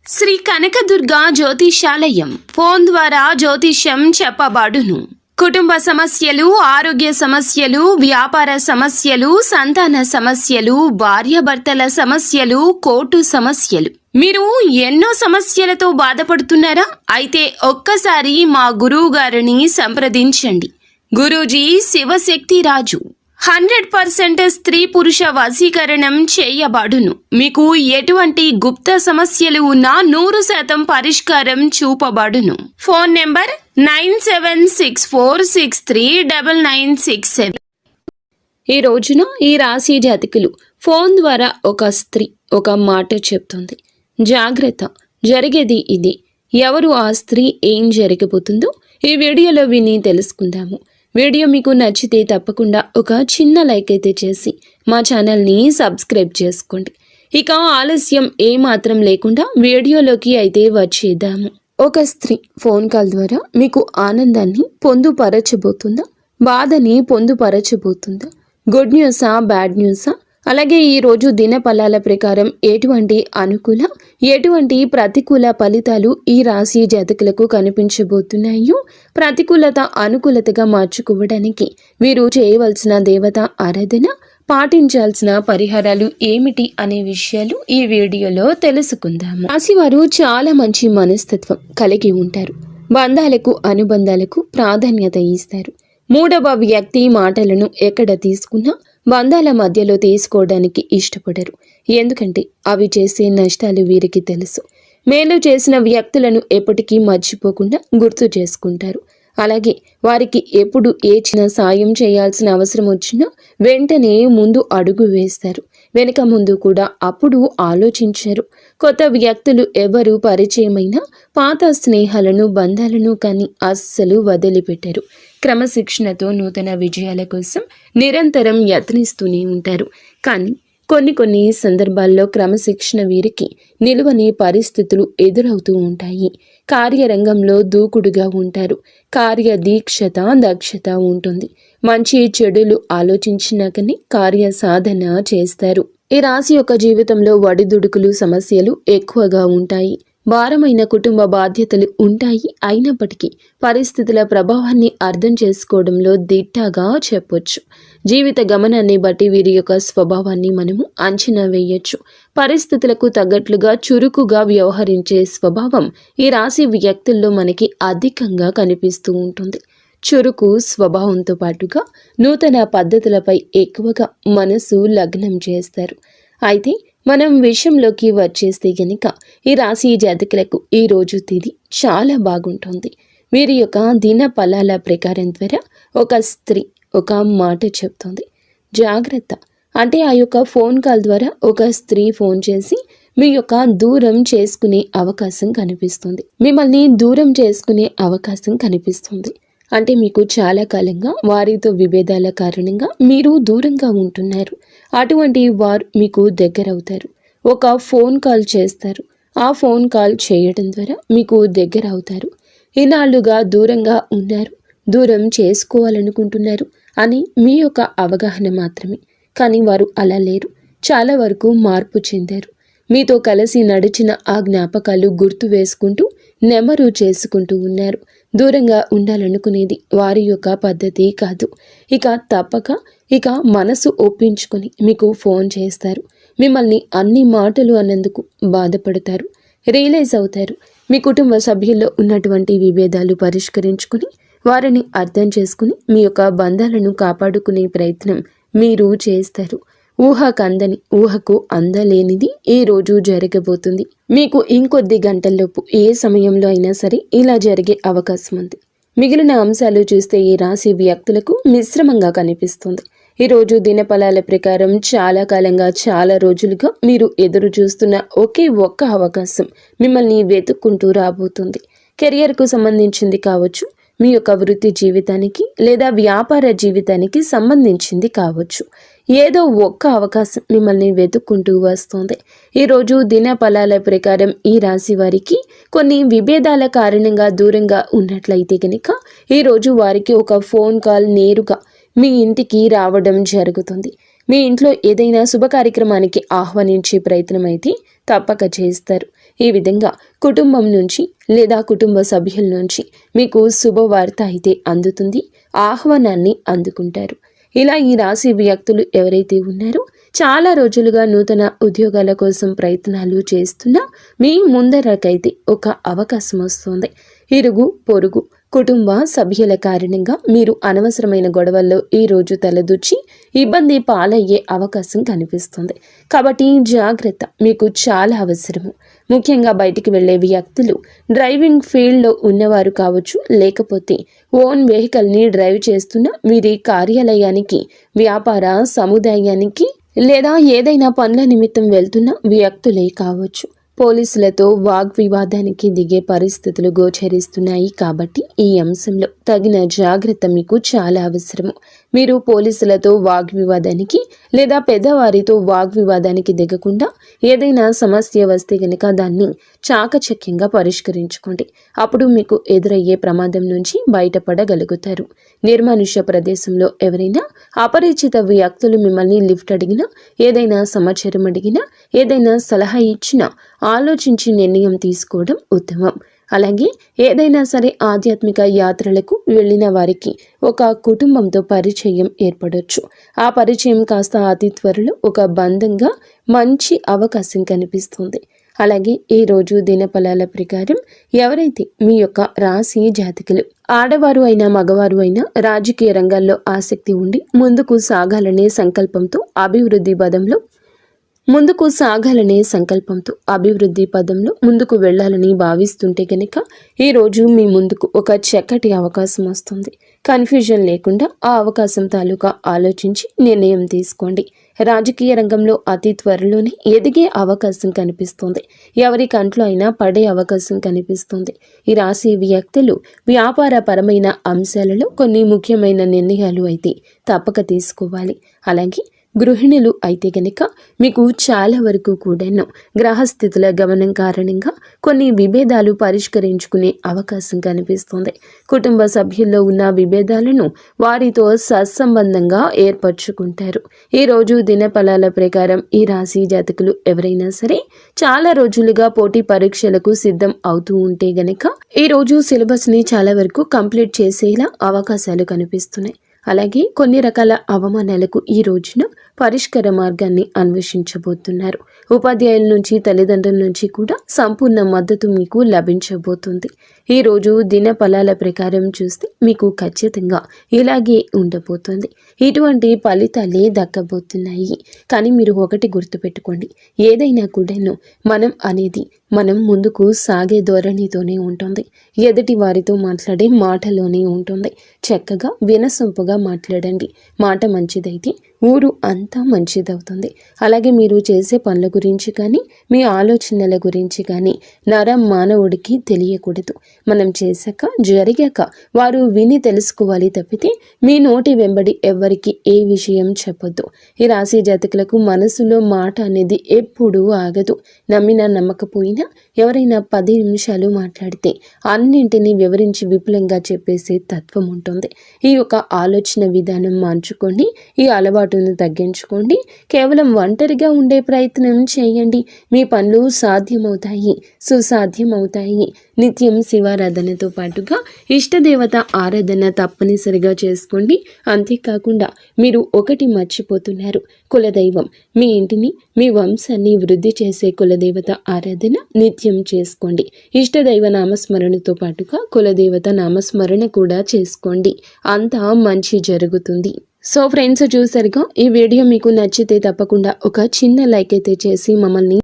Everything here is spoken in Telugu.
శ్రీ కనకదుర్గ జ్యోతిషాలయం ఫోన్ ద్వారా జ్యోతిష్యం చెప్పబడును. కుటుంబ సమస్యలు, ఆరోగ్య సమస్యలు, వ్యాపార సమస్యలు, సంతాన సమస్యలు, భార్యాభర్తల సమస్యలు, కోర్టు సమస్యలు. మీరు ఎన్నో సమస్యలతో బాధపడుతున్నారా? అయితే ఒక్కసారి మా గురువు గారిని సంప్రదించండి. గురూజీ శివశక్తి రాజు 100% స్త్రీ పురుష వశీకరణం చేయబడును. మీకు ఎటువంటి గుప్త సమస్యలు ఉన్నా 100% పరిష్కారం చూపబడును. Phone number 9764639967. ఈ రోజున ఈ రాశి జాతకులు ఫోన్ ద్వారా ఒక స్త్రీ ఒక మాట చెప్తుంది. జాగ్రత్త, జరిగేది ఇది. ఎవరు ఆ స్త్రీ, ఏం జరగబోతుందో ఈ వీడియోలో విని తెలుసుకుందాము. వీడియో మీకు నచ్చితే తప్పకుండా ఒక చిన్న లైక్ అయితే చేసి మా ఛానల్ని సబ్స్క్రైబ్ చేసుకోండి. ఇక ఆలస్యం ఏమాత్రం లేకుండా వీడియోలోకి అయితే వచ్చేద్దాము. ఒక స్త్రీ ఫోన్ కాల్ ద్వారా మీకు ఆనందాన్ని పొందుపరచబోతుందా, బాధని పొందుపరచబోతుందా, గుడ్ న్యూసా, బ్యాడ్ న్యూసా, అలాగే ఈరోజు దిన ఫలాల ప్రకారం ఎటువంటి అనుకూల, ఎటువంటి ప్రతికూల ఫలితాలు ఈ రాశి జాతకులకు కనిపించబోతున్నాయో, ప్రతికూలత అనుకూలతగా మార్చుకోవడానికి వీరు చేయవలసిన దేవత ఆరాధన, పాటించాల్సిన పరిహారాలు ఏమిటి అనే విషయాలు ఈ వీడియోలో తెలుసుకుందాము. రాశివారు చాలా మంచి మనస్తత్వం కలిగి ఉంటారు. బంధాలకు, అనుబంధాలకు ప్రాధాన్యత ఇస్తారు. మూడవ వ్యక్తి మాటలను ఎక్కడ తీసుకున్నా బంధాల మధ్యలో తీసుకోవడానికి ఇష్టపడరు. ఎందుకంటే అవి చేసే నష్టాలు వీరికి తెలుసు. మేలు చేసిన వ్యక్తులను ఎప్పటికీ మర్చిపోకుండా గుర్తు చేసుకుంటారు. అలాగే వారికి ఎప్పుడు ఏ చిన్న సాయం చేయాల్సిన అవసరం వచ్చినా వెంటనే ముందు అడుగు వేస్తారు. వెనుక ముందు కూడా అప్పుడు ఆలోచించారు. కొత్త వ్యక్తులు ఎవరు పరిచయమైనా పాత స్నేహాలను, బంధాలను కానీ అస్సలు వదిలిపెట్టారు. క్రమశిక్షణతో నూతన విజయాల కోసం నిరంతరం యత్నిస్తూనే ఉంటారు. కానీ కొన్ని సందర్భాల్లో క్రమశిక్షణ వీరికి నిలువని పరిస్థితులు ఎదురవుతూ ఉంటాయి. కార్యరంగంలో దూకుడుగా ఉంటారు. కార్యదీక్షత, దక్షత ఉంటుంది. మంచి చెడులు ఆలోచించినాకనే కార్య సాధన చేస్తారు. ఈ రాశి యొక్క జీవితంలో ఒడిదుడుకులు, సమస్యలు ఎక్కువగా ఉంటాయి. భారమైన కుటుంబ బాధ్యతలు ఉంటాయి. అయినప్పటికీ పరిస్థితుల ప్రభావాన్ని అర్థం చేసుకోవడంలో దిట్టగా చెప్పొచ్చు. జీవిత గమనాన్ని బట్టి వీరి యొక్క స్వభావాన్ని మనము అంచనా వేయొచ్చు. పరిస్థితులకు తగ్గట్లుగా చురుకుగా వ్యవహరించే స్వభావం ఈ రాశి వ్యక్తుల్లో మనకి అధికంగా కనిపిస్తూ ఉంటుంది. చురుకు స్వభావంతో పాటుగా నూతన పద్ధతులపై ఎక్కువగా మనసు లగ్నం చేస్తారు. అయితే మనం విషయంలోకి వచ్చేస్తే గనుక ఈ రాశి జాతకులకు ఈ రోజు తేదీ చాలా బాగుంటుంది. వీరి యొక్క దిన ఫలాల ప్రకారం ద్వారా ఒక స్త్రీ ఒక మాట చెప్తుంది. జాగ్రత్త, అంటే ఆ యొక్క ఫోన్ కాల్ ద్వారా ఒక స్త్రీ ఫోన్ చేసి మీ యొక్క దూరం చేసుకునే అవకాశం కనిపిస్తుంది. మిమ్మల్ని దూరం చేసుకునే అవకాశం కనిపిస్తుంది. అంటే మీకు చాలా కాలంగా వారితో విభేదాల కారణంగా మీరు దూరంగా ఉంటున్నారు. అటువంటి వారు మీకు దగ్గరవుతారు. ఒక ఫోన్ కాల్ చేస్తారు. ఆ ఫోన్ కాల్ చేయడం ద్వారా మీకు దగ్గర అవుతారు. ఇన్నాళ్లుగా దూరంగా ఉన్నారు, దూరం చేసుకోవాలనుకుంటున్నారు అని మీ యొక్క అవగాహన మాత్రమే. కానీ వారు అలా లేరు. చాలా వరకు మార్పు చెందారు. మీతో కలిసి నడిచిన ఆ జ్ఞాపకాలు గుర్తు వేసుకుంటూ నెమరు చేసుకుంటూ ఉన్నారు. దూరంగా ఉండాలనుకునేది వారి యొక్క పద్ధతి కాదు. ఇక తప్పక మనసు ఒప్పించుకొని మీకు ఫోన్ చేస్తారు. మిమ్మల్ని అన్ని మాటలు అన్నందుకు బాధపడతారు. రియలైజ్ అవుతారు. మీ కుటుంబ సభ్యుల్లో ఉన్నటువంటి విభేదాలు పరిష్కరించుకుని వారిని అర్థం చేసుకుని మీ యొక్క బంధాలను కాపాడుకునే ప్రయత్నం మీరు చేస్తారు. ఊహకందని, ఊహకు అందలేనిది ఈ రోజు జరగబోతుంది. మీకు ఇంకొద్ది గంటల్లోపు ఏ సమయంలో అయినా సరే ఇలా జరిగే అవకాశం ఉంది. మిగిలిన అంశాలు చూస్తే ఈ రాశి వ్యక్తులకు మిశ్రమంగా కనిపిస్తుంది. ఈరోజు దినఫలాల ప్రకారం చాలా కాలంగా, చాలా రోజులుగా మీరు ఎదురు చూస్తున్న ఒకే ఒక్క అవకాశం మిమ్మల్ని వెతుక్కుంటూ రాబోతుంది. కెరియర్కు సంబంధించింది కావచ్చు, మీ యొక్క వృత్తి జీవితానికి లేదా వ్యాపార జీవితానికి సంబంధించింది కావచ్చు. ఏదో ఒక్క అవకాశం మిమ్మల్ని వెతుక్కుంటూ వస్తుంది. ఈరోజు దిన ఫలాల ప్రకారం ఈ రాశి వారికి కొన్ని విభేదాల కారణంగా దూరంగా ఉన్నట్లయితే కనుక ఈరోజు వారికి ఒక ఫోన్ కాల్ నేరుగా మీ ఇంటికి రావడం జరుగుతుంది. మీ ఇంట్లో ఏదైనా శుభ కార్యక్రమానికి ఆహ్వానించే ప్రయత్నం అయితే తప్పక చేస్తారు. ఈ విధంగా కుటుంబం నుంచి లేదా కుటుంబ సభ్యుల నుంచి మీకు శుభవార్త అయితే అందుతుంది, ఆహ్వానాన్ని అందుకుంటారు. ఇలా ఈ రాశి వ్యక్తులు ఎవరైతే ఉన్నారో చాలా రోజులుగా నూతన ఉద్యోగాల కోసం ప్రయత్నాలు చేస్తున్నా మీ ముందరకైతే ఒక అవకాశం వస్తుంది. ఇరుగు పొరుగు కుటుంబ సభ్యుల కారణంగా మీరు అనవసరమైన గొడవల్లో ఈ రోజు తలదూర్చి ఇబ్బంది పాలయ్యే అవకాశం కనిపిస్తుంది. కాబట్టి జాగ్రత్త మీకు చాలా అవసరము. ముఖ్యంగా బయటికి వెళ్ళే వ్యక్తులు డ్రైవింగ్ ఫీల్డ్లో ఉన్నవారు కావచ్చు, లేకపోతే ఓన్ వెహికల్ని డ్రైవ్ చేస్తున్న వీరి కార్యాలయానికి, వ్యాపార సముదాయానికి లేదా ఏదైనా పనుల నిమిత్తం వెళ్తున్న వ్యక్తులే కావచ్చు. పోలీసులతో వాగ్వివాదానికి దిగే పరిస్థితులు గోచరిస్తున్నాయి. కాబట్టి ఈ అంశంలో తగిన జాగ్రత్త మీకు చాలా అవసరము. మీరు పోలీసులతో వాగ్వివాదానికి లేదా పెద్దవారితో వాగ్వివాదానికి దిగకుండా ఏదైనా సమస్య వస్తే గనక దాన్ని చాకచక్యంగా పరిష్కరించుకోండి. అప్పుడు మీకు ఎదురయ్యే ప్రమాదం నుంచి బయటపడగలుగుతారు. నిర్మానుష్య ప్రదేశంలో ఎవరైనా అపరిచిత వ్యక్తులు మిమ్మల్ని లిఫ్ట్ అడిగినా, ఏదైనా సమాచారం అడిగినా, ఏదైనా సలహా ఇచ్చినా ఆలోచించి నిర్ణయం తీసుకోవడం ఉత్తమం. అలాగే ఏదైనా సరే ఆధ్యాత్మిక యాత్రలకు వెళ్ళిన వారికి ఒక కుటుంబంతో పరిచయం ఏర్పడవచ్చు. ఆ పరిచయం కాస్త అతి త్వరలో ఒక బంధంగా మంచి అవకాశం కనిపిస్తుంది. అలాగే ఈ రోజు దినఫలాల ప్రకారం ఎవరైతే మీ యొక్క రాశి జాతకులు ఆడవారు అయినా మగవారు అయినా రాజకీయ రంగాల్లో ఆసక్తి ఉండి ముందుకు సాగాలనే సంకల్పంతో అభివృద్ధి పదంలో ముందుకు వెళ్ళాలని భావిస్తుంటే కనుక ఈరోజు మీ ముందుకు ఒక చక్కటి అవకాశం వస్తుంది. కన్ఫ్యూజన్ లేకుండా ఆ అవకాశం తాలూకా ఆలోచించి నిర్ణయం తీసుకోండి. రాజకీయ రంగంలో అతి త్వరలోనే ఎదిగే అవకాశం కనిపిస్తుంది. ఎవరి కంట్లో అయినా పడే అవకాశం కనిపిస్తుంది. ఈ రాశి వ్యక్తులు వ్యాపార పరమైన అంశాలలో కొన్ని ముఖ్యమైన నిర్ణయాలు అయితే తప్పక తీసుకోవాలి. అలాగే గృహిణులు అయితే గనక మీకు చాలా వరకు కూడాను గ్రహస్థితుల గమనం కారణంగా కొన్ని విభేదాలు పరిష్కరించుకునే అవకాశం కనిపిస్తుంది. కుటుంబ సభ్యుల్లో ఉన్న విభేదాలను వారితో సత్సంబంధంగా ఏర్పరచుకుంటారు. ఈరోజు దినఫలాల ప్రకారం ఈ రాశి జాతకులు ఎవరైనా సరే చాలా రోజులుగా పోటీ పరీక్షలకు సిద్ధం అవుతూ ఉంటే గనక ఈరోజు సిలబస్ని చాలా వరకు కంప్లీట్ చేసేలా అవకాశాలు కనిపిస్తున్నాయి. అలాగే కొన్ని రకాల అవమానాలకు ఈ రోజున పరిష్కార మార్గాన్ని అన్వేషించబోతున్నారు. ఉపాధ్యాయుల నుంచి, తల్లిదండ్రుల నుంచి కూడా సంపూర్ణ మద్దతు మీకు లభించబోతుంది. ఈరోజు దినఫలాల ప్రకారం చూస్తే మీకు ఖచ్చితంగా ఇలాగే ఉండబోతుంది. ఇటువంటి ఫలితాలే దక్కబోతున్నాయి. కానీ మీరు ఒకటి గుర్తుపెట్టుకోండి, ఏదైనా కూడాను మనం ముందుకు సాగే ధోరణితోనే ఉంటుంది. ఎదుటి వారితో మాట్లాడే మాటలోనే ఉంటుంది. చక్కగా వినసొంపుగా మాట్లాడండి. మాట మంచిదైతే ఊరు అంతా మంచిదవుతుంది. అలాగే మీరు చేసే పనుల గురించి కానీ, మీ ఆలోచనల గురించి కానీ మానవుడికి తెలియకూడదు. మనం చేశాక, జరిగాక వారు విని తెలుసుకోవాలి తప్పితే మీ నోటి వెంబడి ఎవ్వరికి ఏ విషయం చెప్పొద్దు. ఈ రాశి జాతకులకు మనసులో మాట అనేది ఎప్పుడూ ఆగదు. నమ్మినా నమ్మకపోయినా ఎవరైనా 10 నిమిషాలు మాట్లాడితే అన్నింటినీ వివరించి విపులంగా చెప్పేసే తత్వం ఉంటుంది. ఈ యొక్క ఆలోచన విధానం మార్చుకోండి. ఈ అలవాటును తగ్గించుకోండి. కేవలం ఒంటరిగా ఉండే ప్రయత్నం చేయండి. మీ పనులు సాధ్యమవుతాయి, సుసాధ్యమవుతాయి. నిత్యం శివారాధనతో పాటుగా ఇష్టదేవత ఆరాధన తప్పనిసరిగా చేసుకోండి. అంతేకాకుండా మీరు ఒకటి మర్చిపోతున్నారు, కులదైవం. మీ ఇంటిని, మీ వంశాన్ని వృద్ధి చేసే కులదేవత ఆరాధన నిత్యం చేసుకోండి. ఇష్టదైవ నామస్మరణతో పాటుగా కులదేవత నామస్మరణ కూడా చేసుకోండి. అంతా మంచి జరుగుతుంది. సో ఫ్రెండ్స్, చూసారుగా, ఈ వీడియో మీకు నచ్చితే తప్పకుండా ఒక చిన్న లైక్ అయితే చేసి మమ్మల్ని